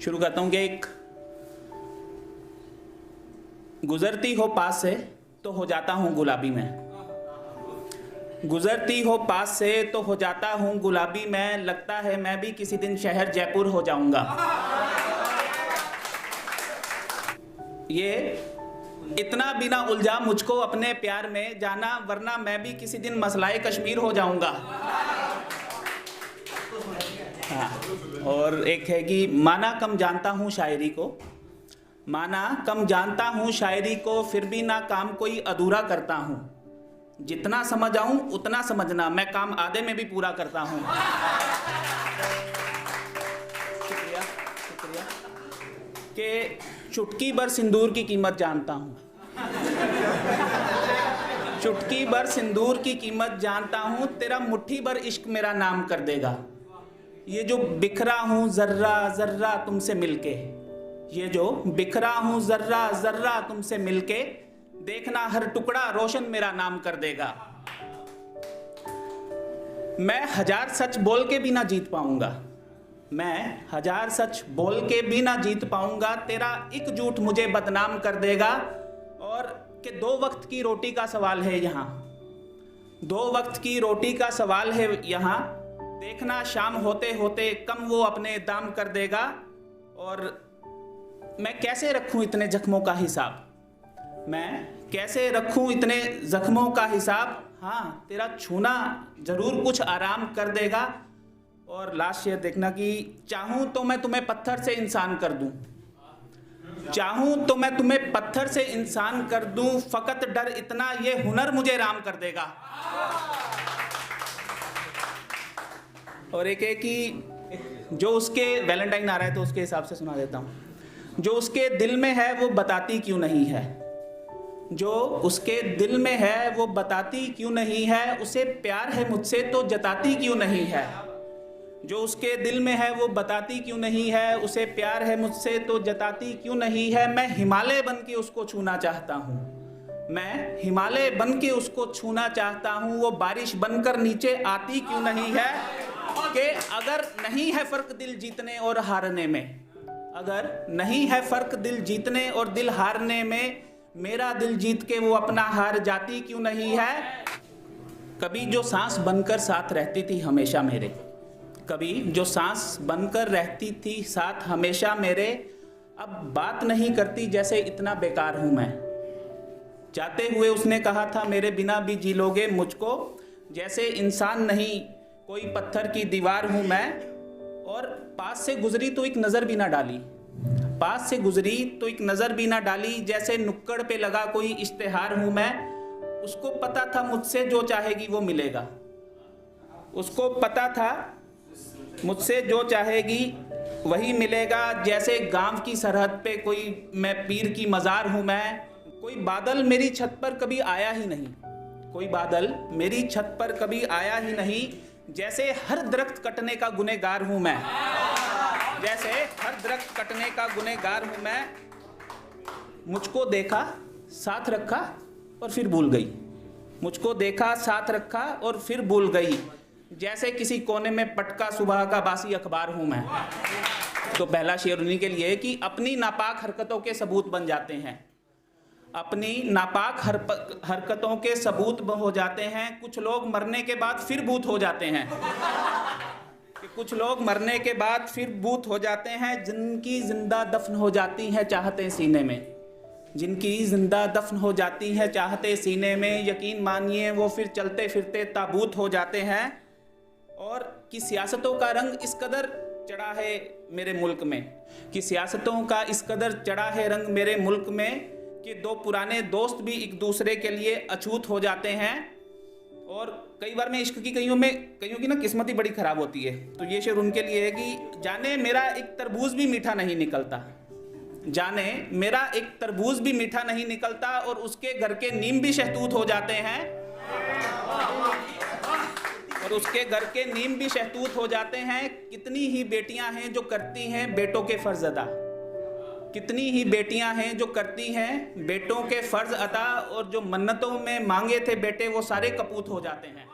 शुरू करता हूँ कि एक गुजरती हो पास से तो हो जाता हूँ गुलाबी मैं, गुजरती हो पास से तो हो जाता हूँ गुलाबी मैं, लगता है मैं भी किसी दिन शहर जयपुर हो जाऊंगा। ये इतना बिना उलझा मुझको अपने प्यार में जाना, वरना मैं भी किसी दिन मसलाए कश्मीर हो जाऊंगा। हाँ, और एक है कि माना कम जानता हूँ शायरी को, माना कम जानता हूँ शायरी को, फिर भी ना काम कोई अधूरा करता हूँ। जितना समझ आऊँ उतना समझना, मैं काम आधे में भी पूरा करता हूँ। शुक्रिया शुक्रिया। कि चुटकी भर सिंदूर की कीमत जानता हूँ, चुटकी भर सिंदूर की कीमत जानता हूँ, तेरा मुट्ठी भर इश्क मेरा नाम कर देगा। ये जो बिखरा हूँ जर्रा जर्रा तुमसे मिलके, ये जो बिखरा हूँ जर्रा जर्रा तुमसे मिलके, देखना हर टुकड़ा रोशन मेरा नाम कर देगा। मैं हजार सच बोल के भी ना जीत पाऊंगा, मैं हजार सच बोल के भी ना जीत पाऊंगा, तेरा एक झूठ मुझे बदनाम कर देगा। और कि 2 वक्त की रोटी का सवाल है यहाँ, 2 वक्त की रोटी का सवाल है यहाँ, देखना शाम होते होते कम वो अपने दाम कर देगा। और मैं कैसे रखूं इतने जख्मों का हिसाब, मैं कैसे रखूं इतने जख्मों का हिसाब, हाँ तेरा छूना जरूर कुछ आराम कर देगा। और लास्ट शेर देखना कि चाहूं तो मैं तुम्हें पत्थर से इंसान कर दूं, चाहूं तो मैं तुम्हें पत्थर से इंसान कर दूं, फकत डर इतना ये हुनर मुझे राम कर देगा। और एक है कि जो उसके वैलेंटाइन आ रहा है तो उसके हिसाब से सुना देता हूँ। जो उसके दिल में है वो बताती क्यों नहीं है, जो उसके दिल में है वो बताती क्यों नहीं है, उसे प्यार है मुझसे तो जताती क्यों नहीं है। जो उसके दिल में है वो बताती क्यों नहीं है, उसे प्यार है मुझसे तो जताती क्यों नहीं है। मैं हिमालय बन के उसको छूना चाहता हूँ, मैं हिमालय बन के उसको छूना चाहता हूँ, वो बारिश बनकर नीचे आती क्यों नहीं है। कि अगर नहीं है फर्क दिल जीतने और हारने में, अगर नहीं है फर्क दिल जीतने और दिल हारने में, मेरा दिल जीत के वो अपना हार जाती क्यों नहीं है। कभी जो सांस बनकर साथ रहती थी हमेशा मेरे, कभी जो सांस बनकर रहती थी साथ हमेशा मेरे, अब बात नहीं करती जैसे इतना बेकार हूं मैं। जाते हुए उसने कहा था मेरे बिना भी जी लोगे मुझको, जैसे इंसान नहीं कोई पत्थर की दीवार हूं मैं। और पास से गुजरी तो एक नज़र भी ना डाली, पास से गुजरी तो एक नज़र भी ना डाली, जैसे नुक्कड़ पे लगा कोई इश्तेहार हूं मैं। उसको पता था मुझसे जो चाहेगी वो मिलेगा, उसको पता था मुझसे जो चाहेगी वही मिलेगा, जैसे गांव की सरहद पे कोई मैं पीर की मज़ार हूं मैं। कोई बादल मेरी छत पर कभी आया ही नहीं, कोई बादल मेरी छत पर कभी आया ही नहीं, जैसे हर दरख्त कटने का गुनहगार हूं मैं, जैसे हर दरख्त कटने का गुनहगार हूं मैं। मुझको देखा साथ रखा और फिर भूल गई, मुझको देखा साथ रखा और फिर भूल गई, जैसे किसी कोने में पटका सुबह का बासी अखबार हूं मैं। तो पहला शेर उन्हीं के लिए कि अपनी नापाक हरकतों के सबूत बन जाते हैं, अपनी नापाक हरकतों के सबूत हो जाते हैं। कुछ लोग मरने के बाद फिर भूत हो जाते हैं, कि कुछ लोग मरने के बाद फिर भूत हो जाते हैं, जिनकी जिंदा दफन हो जाती हैं चाहते सीने में, जिनकी जिंदा दफन हो जाती हैं चाहते सीने में, यकीन मानिए वो फिर चलते फिरते ताबूत हो जाते हैं। और कि सियासतों का रंग इस कदर चढ़ा है मेरे मुल्क में, कि सियासतों का इस कदर चढ़ा है रंग मेरे मुल्क में, कि 2 पुराने दोस्त भी एक दूसरे के लिए अछूत हो जाते हैं। और कई बार में इश्क की कईयों की ना किस्मत ही बड़ी ख़राब होती है। तो ये शेर उनके लिए है कि जाने मेरा एक तरबूज भी मीठा नहीं निकलता, जाने मेरा एक तरबूज भी मीठा नहीं निकलता, और उसके घर के नीम भी शहतूत हो जाते हैं, और उसके घर के नीम भी शहतूत हो जाते हैं। कितनी ही बेटियां हैं जो करती हैं बेटों के फ़र्ज़ अदा, कितनी ही बेटियां हैं जो करती हैं बेटों के फ़र्ज़ अदा, और जो मन्नतों में मांगे थे बेटे वो सारे कपूत हो जाते हैं।